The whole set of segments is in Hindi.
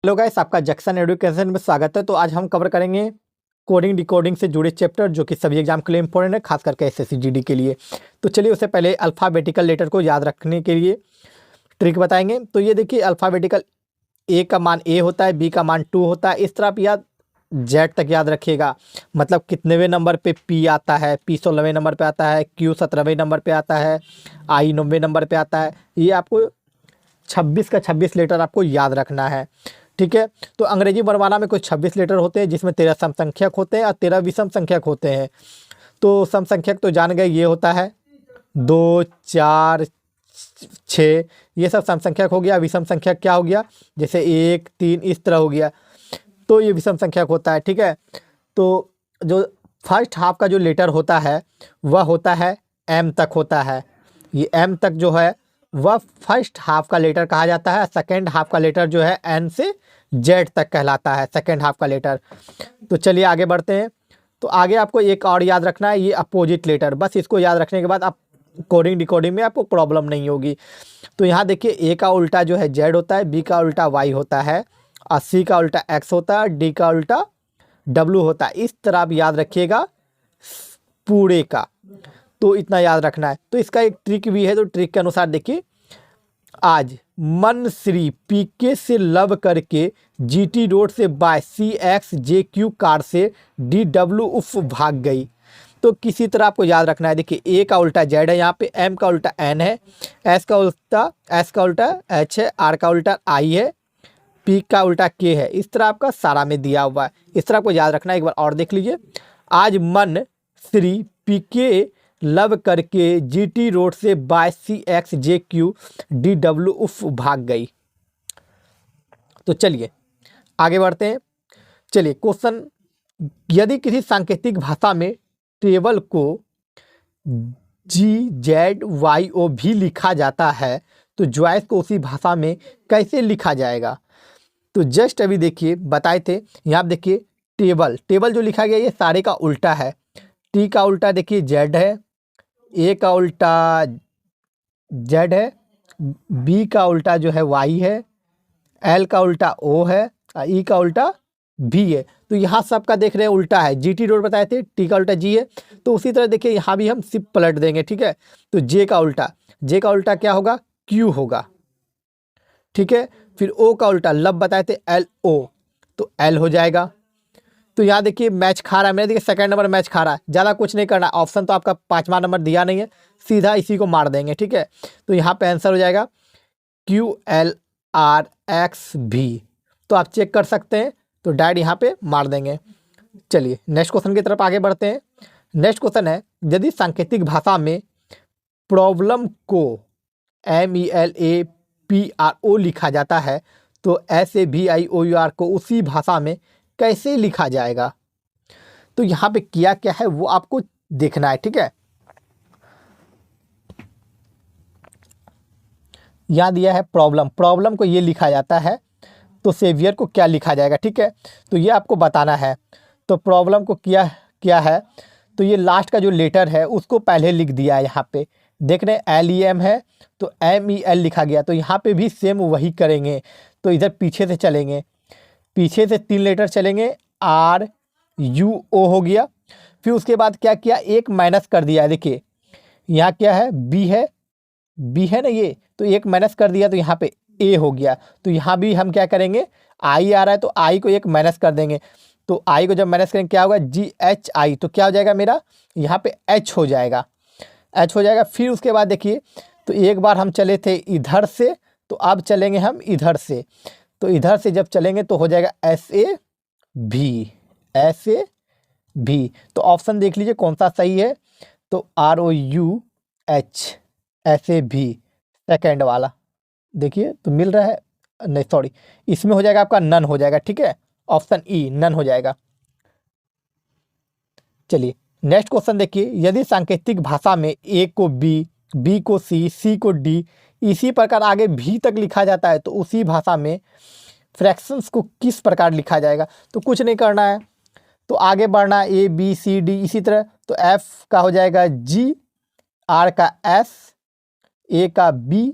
हेलो गाइस, आपका जैक्सन एजुकेशन में स्वागत है। तो आज हम कवर करेंगे कोडिंग डिकोडिंग से जुड़े चैप्टर जो कि सभी एग्जाम के लिए इंपॉर्टेंट है, खास करके एसएससी जीडी के लिए। तो चलिए उससे पहले अल्फ़ाबेटिकल लेटर को याद रखने के लिए ट्रिक बताएंगे। तो ये देखिए, अल्फ़ाबेटिकल ए का मान ए होता है, बी का मान 2 होता है। इस तरह आप याद जेड तक याद रखिएगा। मतलब कितनेवें नंबर पे पी आता है, पी 16वें नंबर पे आता है, क्यू 17वें नंबर पे आता है, आई 9वें नंबर पे आता है। ये आपको 26 का 26 लेटर आपको याद रखना है, ठीक है। तो अंग्रेजी वर्णमाला में कुछ 26 लेटर होते हैं, जिसमें 13 सम संख्यक होते हैं और 13 विषम संख्यक होते हैं। तो सम संख्यक तो जान गए, ये होता है 2, 4, 6, ये सब सम संख्यक हो गया। विषम संख्यक क्या हो गया, जैसे 1, 3 इस तरह हो गया, तो ये विषम संख्यक होता है, ठीक है। तो जो फर्स्ट हाफ का जो लेटर होता है वह होता है एम तक होता है। ये एम तक जो है वह फर्स्ट हाफ का लेटर कहा जाता है। सेकेंड हाफ का लेटर जो है एन से जेड तक कहलाता है, सेकेंड हाफ का लेटर। तो चलिए आगे बढ़ते हैं। तो आगे आपको एक और याद रखना है, ये अपोजिट लेटर। बस इसको याद रखने के बाद आप कोडिंग डिकोडिंग में आपको प्रॉब्लम नहीं होगी। तो यहाँ देखिए, ए का उल्टा जो है जेड होता है, बी का उल्टा वाई होता है, और सी का उल्टा एक्स होता है, डी का उल्टा डब्लू होता है। इस तरह आप याद रखिएगा पूरे का। तो इतना याद रखना है। तो इसका एक ट्रिक भी है, तो ट्रिक के अनुसार देखिए, आज मनश्री पीके से लव करके जीटी रोड से बाय CXJQ कार से DW उफ भाग गई। तो किसी तरह आपको याद रखना है। देखिए, ए का उल्टा जेड है, यहाँ पे एम का उल्टा एन है, एस का उल्टा एच है, आर का उल्टा आई है, पी का उल्टा के है। इस तरह आपका सारा में दिया हुआ है। इस तरह आपको याद रखना है। एक बार और देख लीजिए, आज मन श्री पीके लव करके जीटी रोड से बाय CXJQ DW उफ भाग गई। तो चलिए आगे बढ़ते हैं। चलिए क्वेश्चन, यदि किसी सांकेतिक भाषा में टेबल को GZYO भी लिखा जाता है तो ज्वाइस को उसी भाषा में कैसे लिखा जाएगा। तो जस्ट अभी देखिए बताए थे, यहाँ देखिए टेबल जो लिखा गया ये सारे का उल्टा है। टी का उल्टा देखिए जेड है, ए का उल्टा जेड है, बी का उल्टा जो है वाई है, एल का उल्टा ओ है, ई का उल्टा भी है। तो यहाँ सबका देख रहे हैं उल्टा है। जीटी रोड बताए थे, टी का उल्टा जी है। तो उसी तरह देखिए यहाँ भी हम सिर्फ पलट देंगे, ठीक है। तो जे का उल्टा क्या होगा, क्यू होगा, ठीक है। फिर ओ का उल्टा लब बताए थे LO, तो एल हो जाएगा। तो यहाँ देखिए मैच खा रहा है, मैंने देखिए सेकंड नंबर मैच खा रहा है। ज़्यादा कुछ नहीं करना, ऑप्शन तो आपका 5वां नंबर दिया नहीं है, सीधा इसी को मार देंगे, ठीक है। तो यहाँ पे आंसर हो जाएगा QLRXV। तो आप चेक कर सकते हैं, तो डायरेक्ट यहाँ पे मार देंगे। चलिए नेक्स्ट क्वेश्चन की तरफ आगे बढ़ते हैं। नेक्स्ट क्वेश्चन है, यदि सांकेतिक भाषा में प्रॉब्लम को MELAPRO लिखा जाता है तो SAVIOUR को उसी भाषा में कैसे लिखा जाएगा। तो यहाँ पे किया क्या है वो आपको देखना है, ठीक है। यहाँ दिया है प्रॉब्लम को ये लिखा जाता है, तो सेवियर को क्या लिखा जाएगा, ठीक है। तो ये आपको बताना है। तो प्रॉब्लम को क्या है, तो ये लास्ट का जो लेटर है उसको पहले लिख दिया है। यहाँ पे देख रहे हैं LEM है, तो MEL लिखा गया। तो यहाँ पे भी सेम वही करेंगे। तो इधर पीछे से चलेंगे, पीछे से 3 लेटर चलेंगे, RUO हो गया। फिर उसके बाद क्या किया, एक माइनस कर दिया है। देखिए यहाँ क्या है, बी है ना ये, तो एक माइनस कर दिया, तो यहाँ पे ए हो गया। तो यहाँ भी हम क्या करेंगे, आई आ रहा है तो आई को एक माइनस कर देंगे। तो आई को जब माइनस करेंगे क्या होगा, GHI, तो क्या हो जाएगा मेरा, यहाँ पे H हो जाएगा, H हो जाएगा। फिर उसके बाद देखिए, तो एक बार हम चले थे इधर से, तो अब चलेंगे हम इधर से। तो इधर से जब चलेंगे तो हो जाएगा SAV। तो ऑप्शन देख लीजिए कौन सा सही है। तो ROUH SAV सेकेंड वाला देखिए, तो मिल रहा है, नहीं सॉरी, इसमें हो जाएगा आपका नन हो जाएगा, ठीक है। ऑप्शन ई नन हो जाएगा। चलिए नेक्स्ट क्वेश्चन देखिए, यदि सांकेतिक भाषा में ए को बी को सी को डी, इसी प्रकार आगे भी तक लिखा जाता है तो उसी भाषा में फ्रैक्शंस को किस प्रकार लिखा जाएगा। तो कुछ नहीं करना है, तो आगे बढ़ना ABCD इसी तरह। तो F का हो जाएगा G, R का S, A का B,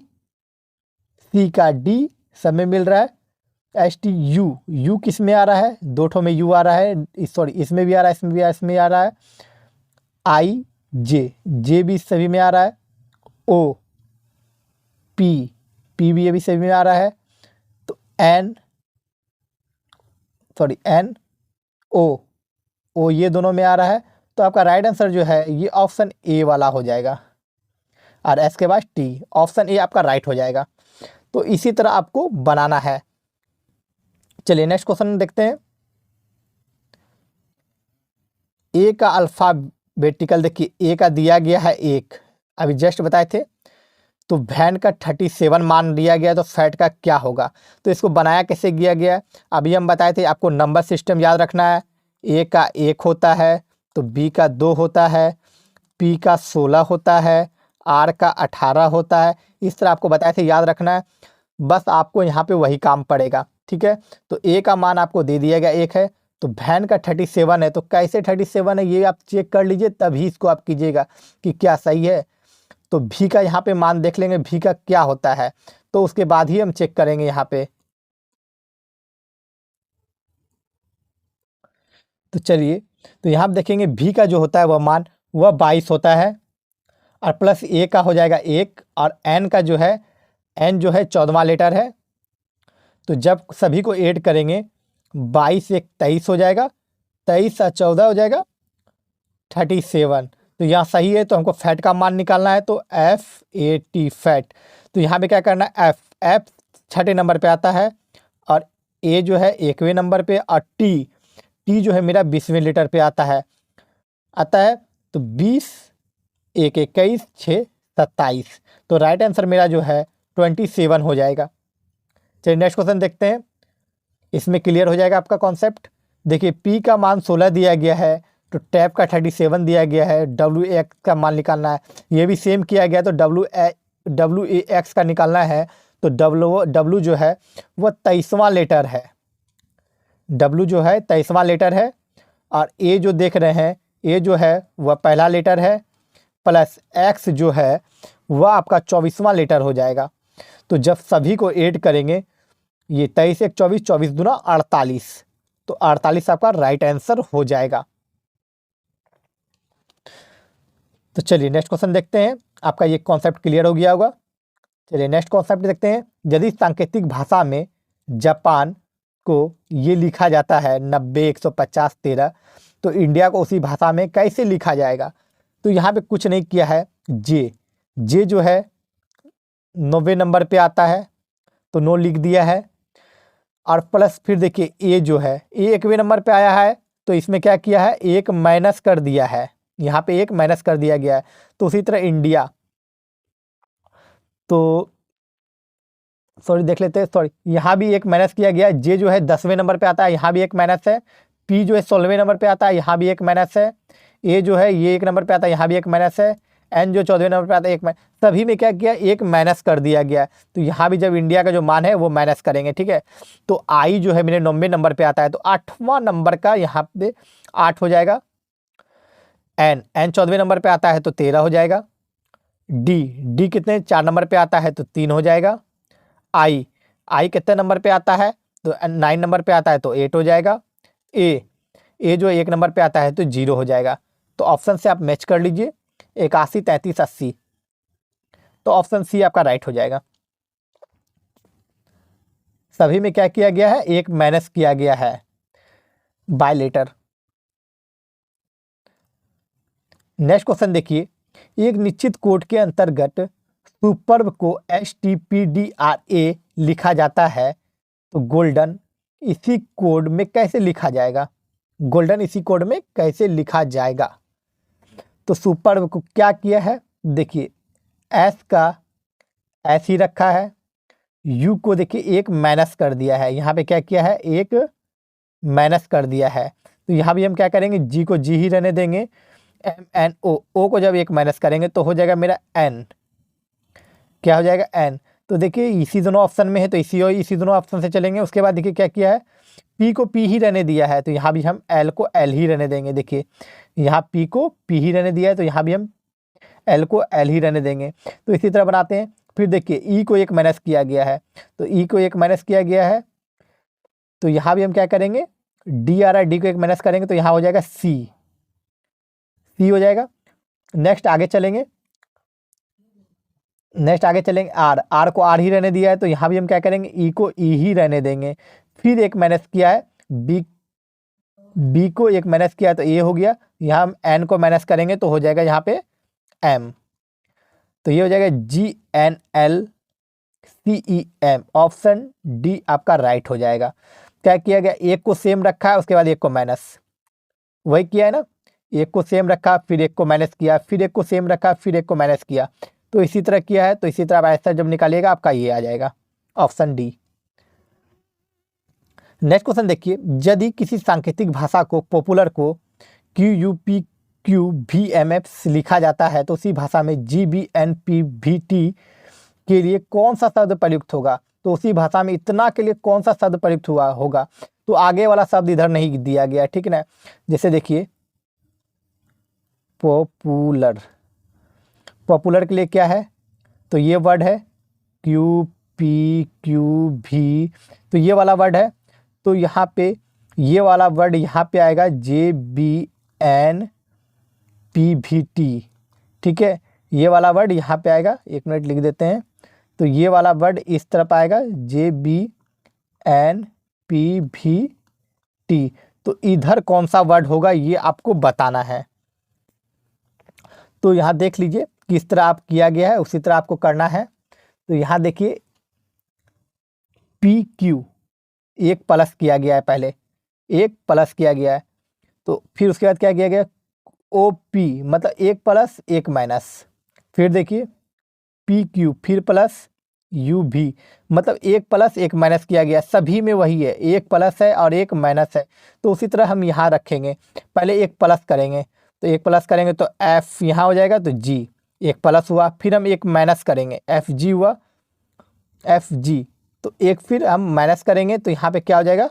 C का D, सब में मिल रहा है, एच टी यू, यू किस में आ रहा है, दो ठो में यू आ रहा है, सॉरी इसमें भी आ रहा है, इसमें भी आ रहा है, इसमें आ रहा है। आई जे, जे भी सभी में आ रहा है। ओ पी, पी भी ये भी सभी में आ रहा है। तो एन, सॉरी एन ओ, ओ ये दोनों में आ रहा है। तो आपका राइट आंसर जो है ये ऑप्शन ए वाला हो जाएगा, और एस के बाद टी, ऑप्शन ए आपका राइट हो जाएगा। तो इसी तरह आपको बनाना है। चलिए नेक्स्ट क्वेश्चन देखते हैं। ए का अल्फाबेटिकल देखिए, ए का दिया गया है एक, अभी जस्ट बताए थे। तो वैन का 37 मान दिया गया, तो फैट का क्या होगा। तो इसको बनाया कैसे किया गया, अभी हम बताए थे आपको नंबर सिस्टम याद रखना है। ए का 1 होता है, तो बी का 2 होता है, पी का 16 होता है, आर का 18 होता है। इस तरह आपको बताए थे, याद रखना है। बस आपको यहाँ पे वही काम पड़ेगा, ठीक है। तो ए का मान आपको दे दिया गया 1 है, तो वैन का 37 है, तो कैसे 37 है ये आप चेक कर लीजिए, तभी इसको आप कीजिएगा कि क्या सही है। तो भी का यहाँ पे मान देख लेंगे, भी का क्या होता है, तो उसके बाद ही हम चेक करेंगे यहाँ पे। तो चलिए, तो यहाँ पे देखेंगे भी का जो होता है वह मान वह 22 होता है, और प्लस ए का हो जाएगा 1, और एन का जो है, एन जो है 14वां लेटर है। तो जब सभी को ऐड करेंगे, 22 एक 23 हो जाएगा, 23 और 14 हो जाएगा 37। तो यहाँ सही है, तो हमको फैट का मान निकालना है, तो एफ ए टी फैट। तो यहाँ पे क्या करना है, एफ, एफ छठे नंबर पे आता है, और ए जो है 1वें नंबर पे, और टी, टी जो है मेरा 20वें लीटर पे आता है। तो 20 1 21 6 27, तो राइट आंसर मेरा जो है 27 हो जाएगा। चलिए नेक्स्ट क्वेश्चन देखते हैं, इसमें क्लियर हो जाएगा आपका कॉन्सेप्ट। देखिए पी का मान 16 दिया गया है, तो टैप का 37 दिया गया है, डब्ल्यू एक्स का मान निकालना है। ये भी सेम किया गया, तो डब्ल्यू ए एक्स का निकालना है। तो डब्ल्यू जो है वह 23वां लेटर है, डब्ल्यू जो है 23वां लेटर है, और ए जो देख रहे हैं, ए जो है वह पहला लेटर है, प्लस एक्स जो है वह आपका 24वां लेटर हो जाएगा। तो जब सभी को ऐड करेंगे, ये 23 1 24, 24 दूना 48, तो 48 आपका राइट आंसर हो जाएगा। तो चलिए नेक्स्ट क्वेश्चन देखते हैं, आपका ये कॉन्सेप्ट क्लियर हो गया होगा। चलिए नेक्स्ट कॉन्सेप्ट देखते हैं। यदि सांकेतिक भाषा में जापान को ये लिखा जाता है 90 150 13, तो इंडिया को उसी भाषा में कैसे लिखा जाएगा। तो यहाँ पे कुछ नहीं किया है, जे, जे जो है 90 नंबर पे आता है, तो 9 लिख दिया है, और प्लस फिर देखिए ए जो है, ए 1वें नंबर पे आया है, तो इसमें क्या किया है, एक माइनस कर दिया है, यहाँ पे एक माइनस कर दिया गया है। तो उसी तरह इंडिया, तो सॉरी देख लेते हैं, सॉरी यहाँ भी एक माइनस किया गया है। जे जो है 10वें नंबर पे आता है, यहाँ भी एक माइनस है। पी जो है 16वें नंबर पे आता है, यहाँ भी एक माइनस है। ए जो है ये 1 नंबर पे आता है, यहाँ भी एक माइनस है। एन जो 14वें नंबर पे आता है, एक माइनस, सभी में क्या किया, एक माइनस कर दिया गया है। तो यहाँ भी जब इंडिया का जो मान है वो माइनस करेंगे, ठीक है। तो आई जो है मेरे 90 नंबर पे आता है, तो 8वां नंबर का यहाँ पे 8 हो जाएगा। एन, एन 14वें नंबर पे आता है, तो 13 हो जाएगा। डी, डी कितने 4 नंबर पे आता है, तो 3 हो जाएगा। आई, आई कितने नंबर पे आता है, तो 9 नंबर पे आता है, तो 8 हो जाएगा। ए, ए जो 1 नंबर पे आता है, तो 0 हो जाएगा। तो ऑप्शन से आप मैच कर लीजिए, 81 33 80, तो ऑप्शन सी आपका राइट हो जाएगा। सभी में क्या किया गया है, एक माइनस किया गया है बाय लेटर। नेक्स्ट क्वेश्चन देखिए, एक निश्चित कोड के अंतर्गत सुपर्ब को STPDRA लिखा जाता है, तो गोल्डन इसी कोड में कैसे लिखा जाएगा, गोल्डन इसी कोड में कैसे लिखा जाएगा। तो सुपर्ब को क्या किया है, देखिए एस का एस ही रखा है, यू को देखिए एक माइनस कर दिया है, यहाँ पे क्या किया है, एक माइनस कर दिया है। तो यहाँ भी हम क्या करेंगे, जी को जी ही रहने देंगे। एम एन ओ, ओ को जब एक माइनस करेंगे तो हो जाएगा मेरा एन, क्या हो जाएगा एन। तो देखिए इसी दोनों ऑप्शन में है, तो इसी दोनों ऑप्शन से चलेंगे। उसके बाद देखिए क्या किया है, पी को पी ही रहने दिया है, तो यहाँ भी हम एल को एल ही रहने देंगे। देखिए यहाँ पी को पी ही रहने दिया है, तो यहाँ भी हम एल को एल ही रहने देंगे। तो इसी तरह बनाते हैं। फिर देखिए ई को एक माइनस किया गया है, तो ई को एक माइनस किया गया है, तो यहाँ भी हम क्या करेंगे, डी आ रहा है, डी को एक माइनस करेंगे तो यहाँ हो जाएगा सी, सी हो जाएगा। नेक्स्ट आगे चलेंगे, आर, आर को आर ही रहने दिया है तो यहाँ भी हम क्या करेंगे, ई को ई ही रहने देंगे। फिर एक माइनस किया है, बी, बी को एक माइनस किया है तो ए हो गया। यहाँ हम एन को माइनस करेंगे तो हो जाएगा यहाँ पे एम, तो ये हो जाएगा GNLCEM। ऑप्शन डी आपका राइट हो जाएगा। क्या किया गया, एक को सेम रखा है उसके बाद एक को माइनस, वही किया है ना, एक को सेम रखा फिर एक को माइनस किया, फिर एक को सेम रखा फिर एक को माइनस किया, तो इसी तरह किया है। तो इसी तरह आप आंसर जब निकालिएगा आपका ये आ जाएगा, ऑप्शन डी। नेक्स्ट क्वेश्चन देखिए, यदि किसी सांकेतिक भाषा को पॉपुलर को QUPQVMF लिखा जाता है तो उसी भाषा में GBNPVT के लिए कौन सा शब्द प्रयुक्त होगा, तो उसी भाषा में इतना के लिए कौन सा शब्द प्रयुक्त हुआ होगा, तो आगे वाला शब्द इधर नहीं दिया गया, ठीक है ना। जैसे देखिए पॉपुलर, पॉपुलर के लिए क्या है, तो ये वर्ड है QPQV, तो ये वाला वर्ड है, तो यहाँ पे ये वाला वर्ड यहाँ पे आएगा JBNPVT, ठीक है, ये वाला वर्ड यहाँ पे आएगा, एक मिनट लिख देते हैं, तो ये वाला वर्ड इस तरफ आएगा JBNPVT, तो इधर कौन सा वर्ड होगा ये आपको बताना है। तो यहाँ देख लीजिए किस तरह आप किया गया है उसी तरह आपको करना है। तो यहाँ देखिए PQ एक प्लस किया गया है, पहले एक प्लस किया गया है, तो फिर उसके बाद क्या किया गया, OP मतलब एक प्लस एक माइनस, फिर देखिए PQ फिर प्लस UV मतलब एक प्लस एक माइनस किया गया, सभी में वही है, एक प्लस है और एक माइनस है। तो उसी तरह हम यहाँ रखेंगे, पहले एक प्लस करेंगे तो एक प्लस करेंगे तो F यहाँ हो जाएगा, तो G एक प्लस हुआ, फिर हम एक माइनस करेंगे FG हुआ, FG तो एक फिर हम माइनस करेंगे तो यहाँ पे क्या हो जाएगा,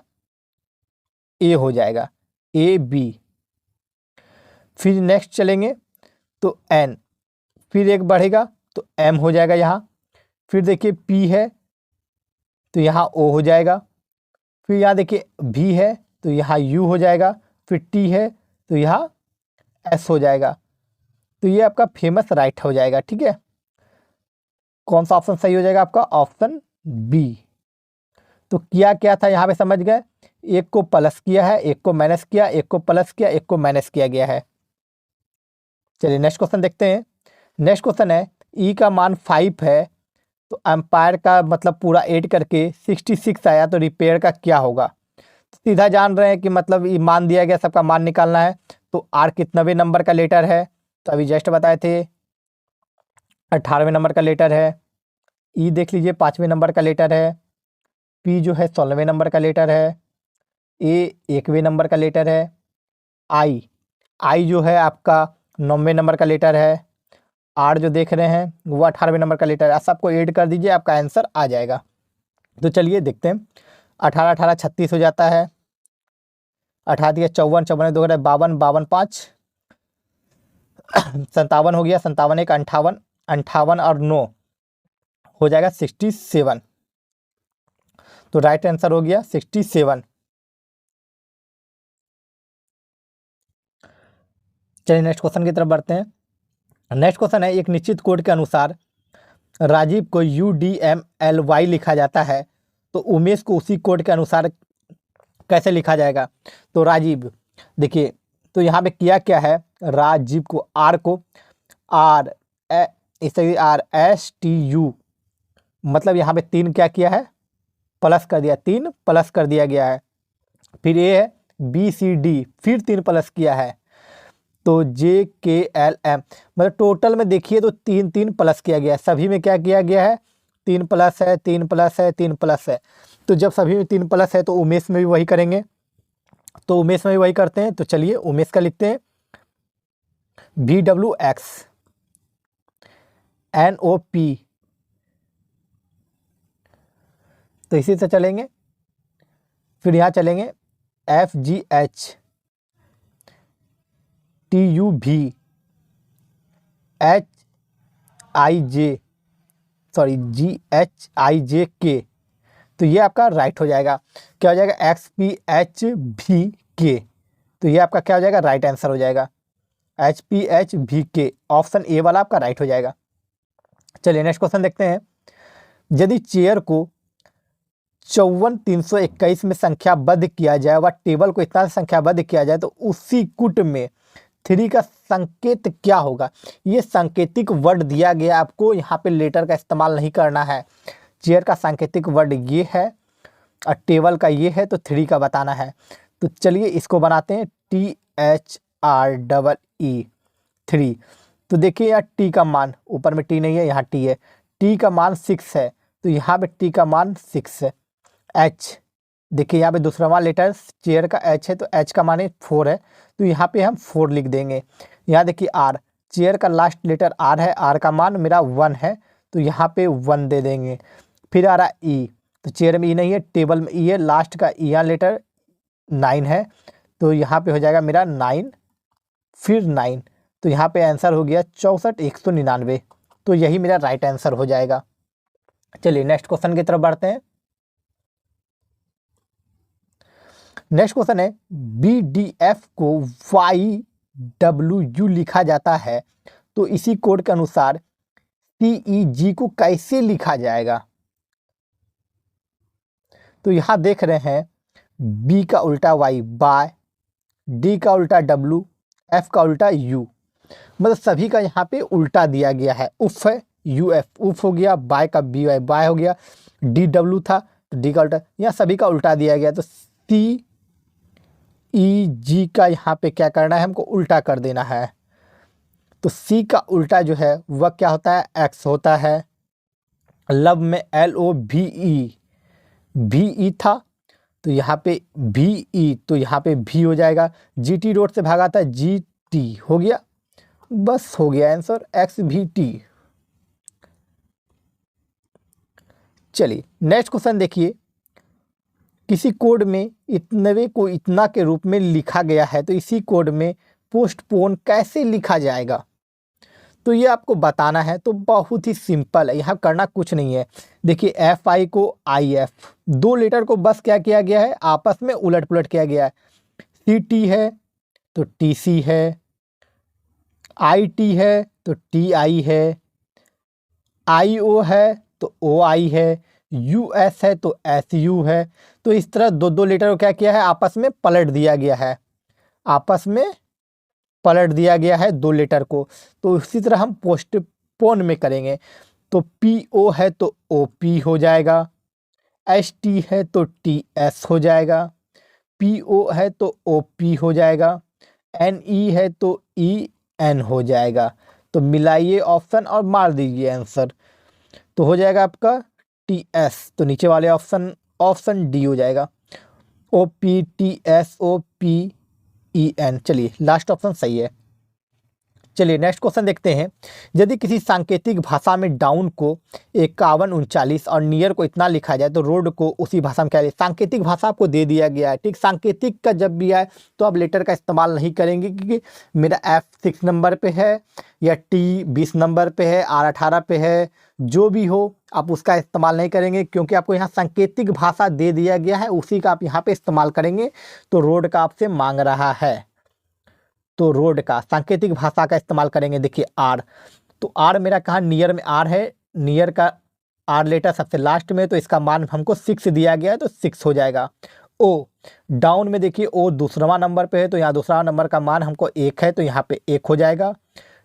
A हो जाएगा, AB। फिर नेक्स्ट चलेंगे तो N, फिर एक बढ़ेगा तो M हो जाएगा यहाँ, फिर देखिए P है तो यहाँ O हो जाएगा, फिर यहाँ देखिए V है तो यहाँ U हो जाएगा, फिर T है तो यहाँ S हो जाएगा। तो ये आपका फेमस राइट हो जाएगा, ठीक है। कौन सा ऑप्शन सही हो जाएगा आपका, ऑप्शन बी। तो किया क्या था यहाँ पे समझ गए, एक को प्लस किया है एक को माइनस किया, एक को प्लस किया एक को माइनस किया गया है। चलिए नेक्स्ट क्वेश्चन देखते हैं। नेक्स्ट क्वेश्चन है ई का मान 5 है तो एम्पायर का मतलब पूरा ऐड करके 66 आया तो रिपेयर का क्या होगा। तो सीधा जान रहे हैं कि मतलब ये मान दिया गया, सबका मान निकालना है। तो आर कितनवें नंबर का लेटर है, तो अभी जस्ट बताए थे 18वें नंबर का लेटर है। ई देख लीजिए 5वें नंबर का लेटर है। पी जो है 16वें नंबर का लेटर है। ए 1वें नंबर का लेटर है। आई जो है आपका 9वें नंबर का लेटर है। आर जो देख रहे हैं वो 18वें नंबर का लेटर है। सबको ऐड कर दीजिए आपका आंसर आ जाएगा। तो चलिए देखते हैं, 18 18 36 हो जाता है, 18 दिया 54, 54 2 52, 52 5 57 हो गया, 57 1 58, 58 और 9 हो जाएगा 67। तो राइट आंसर हो गया 67। चलिए नेक्स्ट क्वेश्चन की तरफ बढ़ते हैं। नेक्स्ट क्वेश्चन है, एक निश्चित कोड के अनुसार राजीव को UDMLY लिखा जाता है तो उमेश को उसी कोड के अनुसार कैसे लिखा जाएगा। तो राजीव देखिए, तो यहाँ पे किया क्या है, राजीव को आर को आर इसे RSTU मतलब यहाँ पे 3 क्या किया है, प्लस कर दिया, 3 प्लस कर दिया गया है। फिर ये है BCD फिर 3 प्लस किया है, तो JKLM मतलब टोटल में देखिए तो 3 3 प्लस किया गया है। सभी में क्या किया गया है, 3 प्लस है 3 प्लस है 3 प्लस है। तो जब सभी में 3 प्लस है तो उमेश में भी वही करेंगे, तो उमेश में भी वही करते हैं। तो चलिए उमेश का लिखते हैं VWX NOP, तो इसी से चलेंगे। फिर यहाँ चलेंगे FGH TUV GHIJK, तो ये आपका राइट हो जाएगा। क्या हो जाएगा, XPHVK। तो ये आपका क्या हो जाएगा, राइट आंसर हो जाएगा, HPHVK। ऑप्शन ए वाला आपका राइट हो जाएगा। चलिए नेक्स्ट क्वेश्चन देखते हैं। यदि चेयर को 54,321 में संख्याबद्ध किया जाए व टेबल को इतना संख्याबद्ध किया जाए तो उसी कुट में 3 का संकेत क्या होगा। ये सांकेतिक वर्ड दिया गया, आपको यहाँ पे लेटर का इस्तेमाल नहीं करना है। चेयर का सांकेतिक वर्ड ये है और टेबल का ये है, तो 3 का बताना है। तो चलिए इसको बनाते हैं, THREE 3। तो देखिए यहाँ टी का मान, ऊपर में टी नहीं है, यहाँ टी है। टी का मान 6 है, तो यहाँ पे टी का मान 6 है। एच, देखिए यहाँ पे दूसरा मान लेटर चेयर का एच है, तो एच का मान 4 है, तो यहाँ पे हम 4 लिख देंगे। यहाँ देखिए आर, चेयर का लास्ट लेटर आर है, आर का मान मेरा 1 है, तो यहाँ पे 1 दे देंगे। फिर आ रहा ई, तो चेयर में ई नहीं है, टेबल में ई है, लास्ट का ई लेटर 9 है, तो यहाँ पे हो जाएगा मेरा 9, फिर 9, तो यहाँ पे आंसर हो गया 64,199। तो यही मेरा राइट आंसर हो जाएगा। चलिए नेक्स्ट क्वेश्चन की तरफ बढ़ते हैं। नेक्स्ट क्वेश्चन है, BDF को YWU लिखा जाता है, तो इसी कोड के अनुसार CEG को कैसे लिखा जाएगा। तो यहाँ देख रहे हैं, B का उल्टा Y बाय, D का उल्टा W, F का उल्टा U, मतलब सभी का यहाँ पे उल्टा दिया गया है। उफ है, UF उफ हो गया, बाय का BY बाय हो गया, DW था तो D का उल्टा, यहाँ सभी का उल्टा दिया गया। तो CEG का यहाँ पे क्या करना है, हमको उल्टा कर देना है। तो C का उल्टा जो है वह क्या होता है, X होता है। लव में LOVE, VE था, तो यहाँ पे VE, तो यहाँ पे V हो जाएगा। GT रोड से भागा था, GT हो गया, बस हो गया आंसर, XVT। चलिए नेक्स्ट क्वेश्चन देखिए, किसी कोड में इतनवे को इतना के रूप में लिखा गया है, तो इसी कोड में पोस्टपोन कैसे लिखा जाएगा। तो ये आपको बताना है, तो बहुत ही सिंपल है, यहाँ करना कुछ नहीं है। देखिए FI को IF, 2 लेटर को बस क्या किया गया है, आपस में उलट पुलट किया गया है। CT है तो TC है, IT है तो TI है, IO है तो OI है, US है तो SU है। तो इस तरह 2 लेटर को क्या किया है, आपस में पलट दिया गया है, आपस में पलट दिया गया है 2 लेटर को। तो इसी तरह हम पोस्टपोन में करेंगे। तो PO है तो OP हो जाएगा, ST है तो TS हो जाएगा, PO है तो OP हो जाएगा, NE है तो EN हो जाएगा। तो मिलाइए ऑप्शन और मार दीजिए आंसर, तो हो जाएगा आपका TS। तो नीचे वाले ऑप्शन D हो जाएगा, OPTSOPEN। चलिए लास्ट ऑप्शन सही है। चलिए नेक्स्ट क्वेश्चन देखते हैं। यदि किसी सांकेतिक भाषा में डाउन को 51, 39 और नियर को इतना लिखा जाए, तो रोड को उसी भाषा में क्या लिखे। सांकेतिक भाषा आपको दे दिया गया है, ठीक। सांकेतिक का जब भी आए तो आप लेटर का इस्तेमाल नहीं करेंगे, क्योंकि मेरा F 6 नंबर पे है या T 20 नंबर पे है, R 18 पे है, जो भी हो आप उसका इस्तेमाल नहीं करेंगे, क्योंकि आपको यहाँ सांकेतिक भाषा दे दिया गया है, उसी का आप यहाँ पे इस्तेमाल करेंगे। तो रोड का आपसे मांग रहा है, तो रोड का सांकेतिक भाषा का इस्तेमाल करेंगे। देखिए आर, तो आर मेरा कहाँ, नियर में आर है, नियर का आर लेटर सबसे लास्ट में, तो इसका मान हमको 6 दिया गया है, तो 6 हो जाएगा। ओ, डाउन में देखिए ओ दूसरा नंबर पे है, तो यहाँ दूसरा नंबर का मान हमको 1 है, तो यहाँ पे 1 हो जाएगा।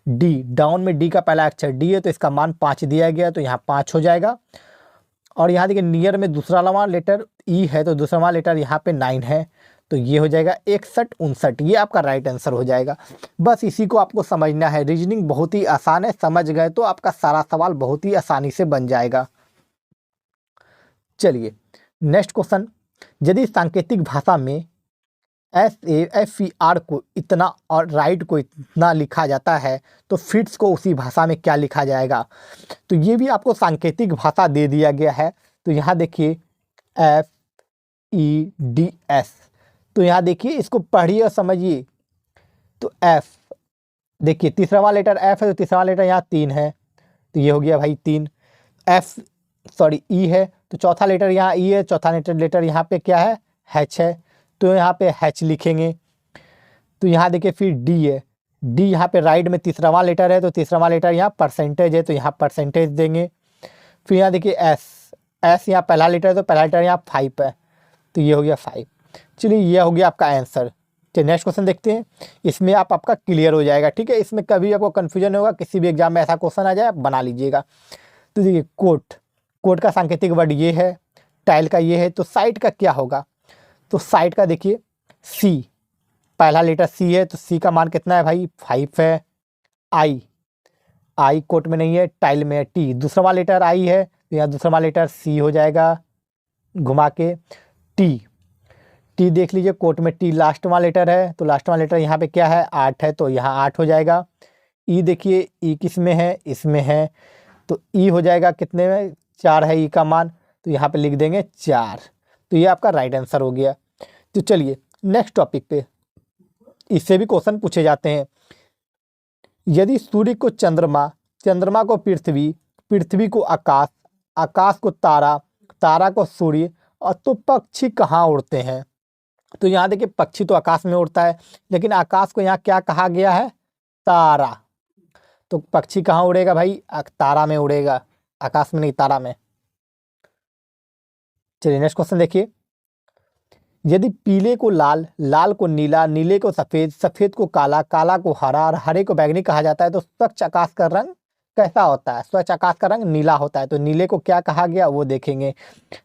डी, डाउन में डी का पहला अक्षर डी है, तो इसका मान 5 दिया गया, तो यहाँ 5 हो जाएगा। और यहाँ देखिए नियर में दूसरा वाला लेटर ई है, तो दूसरा वाला लेटर यहाँ पे 9 है, तो ये हो जाएगा 61, 59। ये आपका राइट आंसर हो जाएगा। बस इसी को आपको समझना है, रीजनिंग बहुत ही आसान है, समझ गए तो आपका सारा सवाल बहुत ही आसानी से बन जाएगा। चलिए नेक्स्ट क्वेश्चन, यदि सांकेतिक भाषा में SAFER को इतना और राइट को इतना लिखा जाता है, तो फिट्स को उसी भाषा में क्या लिखा जाएगा। तो ये भी आपको सांकेतिक भाषा दे दिया गया है। तो यहाँ देखिए FEDS, तो यहाँ देखिए इसको पढ़िए और समझिए। तो F, देखिए तीसरा वाला लेटर F है, तो तीसरा वाला लेटर यहाँ 3 है, तो ये हो गया भाई 3। E है, तो चौथा लेटर यहाँ ई है, चौथा लेटर यहाँ पे क्या है, एच है, तो यहाँ पे एच लिखेंगे। तो यहाँ देखिए फिर डी है, डी यहाँ पे राइट में तीसरावां लेटर है, तो तीसरावां लेटर यहाँ परसेंटेज है, तो यहाँ परसेंटेज देंगे। फिर यहाँ देखिए एस, एस यहाँ पहला लेटर है, तो पहला लेटर यहाँ 5 है, तो ये हो गया 5। चलिए ये हो गया आपका आंसर। चलिए नेक्स्ट क्वेश्चन देखते हैं, इसमें आपका क्लियर हो जाएगा, ठीक है। इसमें कभी आपको कन्फ्यूजन होगा, किसी भी एग्जाम में ऐसा क्वेश्चन आ जाए आप बना लीजिएगा। तो देखिए कोट, कोट का सांकेतिक वर्ड ये है, टाइल का ये है, तो साइड का क्या होगा, तो साइड का देखिए सी, पहला लेटर सी है, तो सी का मान कितना है भाई 5 है। आई, आई कोट में नहीं है, टाइल में है। टी, दूसरा वाला लेटर आई है, तो यहाँ दूसरा वाला लेटर सी हो जाएगा घुमा के। टी, टी देख लीजिए कोट में टी लास्ट वाला लेटर है, तो लास्ट वाला लेटर यहाँ पे क्या है 8 है, तो यहाँ 8 हो जाएगा। ई देखिए ई किस में है, इसमें है, तो ई हो जाएगा कितने में 4 है ई का मान, तो यहाँ पे लिख देंगे 4। तो ये आपका राइट आंसर हो गया। तो चलिए नेक्स्ट टॉपिक पे, इससे भी क्वेश्चन पूछे जाते हैं। यदि सूर्य को चंद्रमा, चंद्रमा को पृथ्वी, पृथ्वी को आकाश, आकाश को तारा, तारा को सूर्य, और तो पक्षी कहाँ उड़ते हैं। तो यहाँ देखिए पक्षी तो आकाश में उड़ता है, लेकिन आकाश को यहाँ क्या कहा गया है, तारा। तो पक्षी कहाँ उड़ेगा भाई, तारा में उड़ेगा, आकाश में नहीं, तारा में। चलिए नेक्स्ट क्वेश्चन देखिए, यदि पीले को लाल, लाल को नीला, नीले को सफेद, सफेद को काला, काला को हरा और हरे को बैंगनी कहा जाता है, तो स्वच्छ आकाश का रंग कैसा होता है, स्वच्छ आकाश का रंग नीला होता है। तो नीले को क्या कहा गया वो देखेंगे,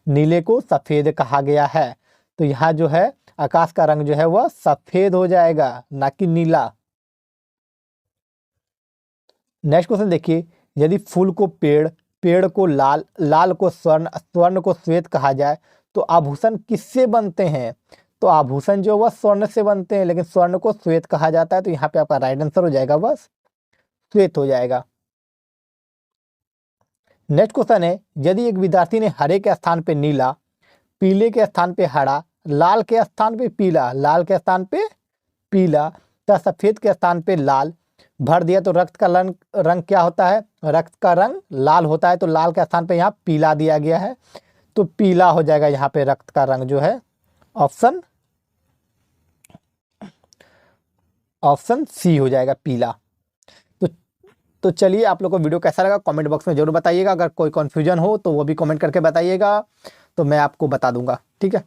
नीले को सफेद कहा गया है, तो यहाँ जो है आकाश का रंग जो है वह सफेद हो जाएगा, ना कि नीला। नेक्स्ट क्वेश्चन देखिए, यदि फूल को पेड़, पेड़ को लाल, लाल को स्वर्ण, स्वर्ण को श्वेत कहा जाए, तो आभूषण किससे बनते हैं, तो आभूषण जो वह स्वर्ण से बनते हैं, लेकिन स्वर्ण को श्वेत कहा जाता है, तो यहाँ पे आपका राइट आंसर हो जाएगा बस श्वेत हो जाएगा। नेक्स्ट क्वेश्चन है, यदि एक विद्यार्थी ने हरे के स्थान पे नीला, पीले के स्थान पे हरा, लाल के स्थान पे पीला, लाल के स्थान पे पीला, तथा सफेद के स्थान पे लाल भर दिया, तो रक्त का रंग क्या होता है, रक्त का रंग लाल होता है, तो लाल के स्थान पे यहाँ पीला दिया गया है, तो पीला हो जाएगा यहाँ पे रक्त का रंग जो है, ऑप्शन ऑप्शन सी हो जाएगा पीला। तो चलिए आप लोग को वीडियो कैसा लगा कमेंट बॉक्स में जरूर बताइएगा, अगर कोई कन्फ्यूजन हो तो वो भी कमेंट करके बताइएगा, तो मैं आपको बता दूंगा, ठीक है।